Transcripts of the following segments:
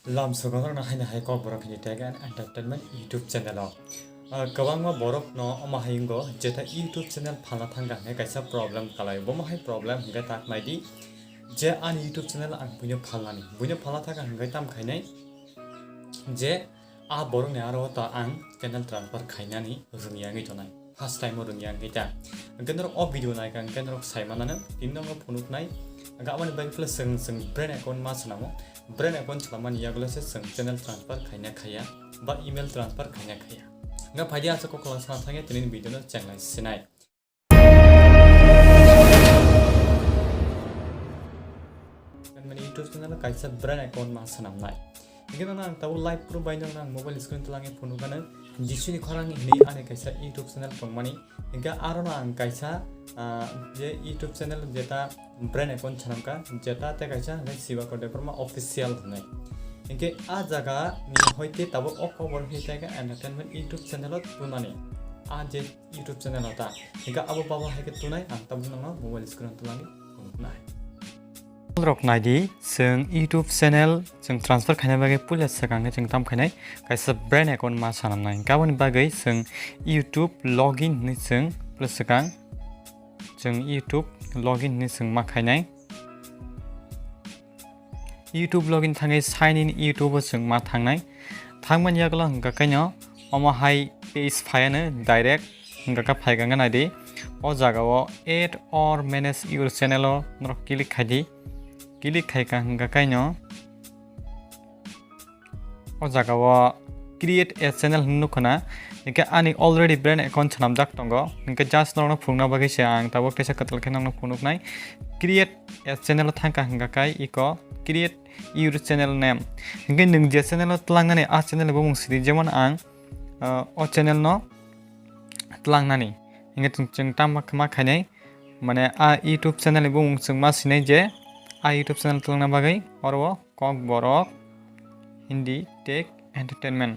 Lam sogorang na haina hai kok borok ni tag and entertainment YouTube channel kawang ma borok no ama haingo jeta YouTube channel phala thanga ne kaisa problem kalai bo ma hai problem hinga tak mai di je an YouTube channel ang punya phala thaka hinga tam khainai je a borok ne aro ta ang channel transfer khainani rungiangi tonai first time rungiangi ta genro o video nai kan genro saimanana tinno phunuk nai gawan bank plus seng brand account ma sanamo brand account salaman yagula se seng channel transfer khaina khaya ba email transfer khaina khaya nga phaidia sa ko class na thange tinin video no changlai sinai kan mani YouTube channel kaisa brand account ma sanam nai igena nang tabu live pro by nang mobile screen tulange phone kana jisuni khorang ni ane kaisa YouTube channel pangmani inga arona ang kaisa je YouTube channel jeta brand account chanamka jeta te kaisa ngai siwa ko deparma official nai inge a jaga ni hoite tabu okobor hitaga entertainment YouTube channel tunani a je YouTube channel ata inga abo baba haike tunai ang tabu nang mobile screen tulange nai rok naidi seng YouTube channel seng transfer khaina bage pula sakang seng tam khainai kaisa brand account ma sanam nai gabon bagai seng YouTube login ni seng plus sakang seng YouTube login ni seng ma khainai YouTube login thangai sign in YouTube seng ma thangnai thangman yagla hingka kaino oma hai page phayane direct hingka ka phaigang naidi o jagao add or manage your channel no click khadi click khaika hingka kaino o jagao create a channel nukuna hingka ani already brand account chanam jak tongo hingka just no phungna bagi se ang tabo tesa katal khenang no phunuk nai create a channel thangka hingka kai iko create your channel name hingka ning je channel tlangnani a channel bo mungsidi jemon ang o channel no tlangnani hingka chung tam ma khainai mane a YouTube channel bo mungsung ma sinai je a YouTube channel tlangna bagai orwo kok borok hindi tech entertainment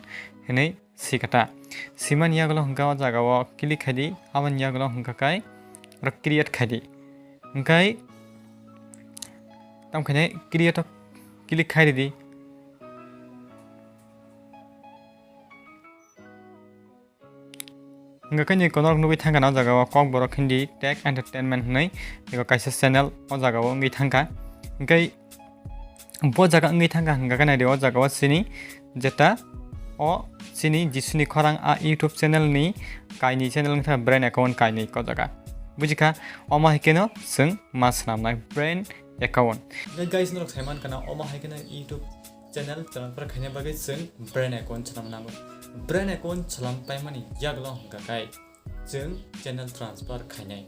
hinai sikata siman yaglo hingka o jagao click khadi aban yaglo hingka kai ro create khadi hingkai tam khainai create click khai di hingka kaini konor nugi thangka na jagao kok borok hindi tech entertainment hinai eko kaisa channel o jagao ngi thangka hingkai bo jaga ngi thangka hingka kana de o jagao sini jeta o sini jisuni khorang a YouTube channel ni kaini channel ngtha brand account kaini ko jaga bujika oma hikeno sung mas namnai brand account guys norok saiman kana oma hikena YouTube channel transfer khaina bagai sung brand account chanam namu brand account chalam paimani yaglo hingka kai sung channel transfer khainai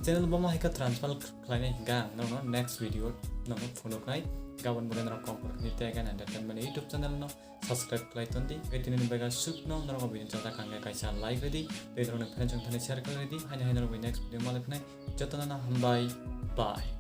channel boma hika transfer khainai hingka no next video no phonoknai gawan bulan rok kok ni tag and entertainment YouTube channel no subscribe klai tondi etinin bega suk no naro video chata kangga kaisa like ready de drone friends chong thane share kar ready haina haina next video malapnai jotana na hambai bye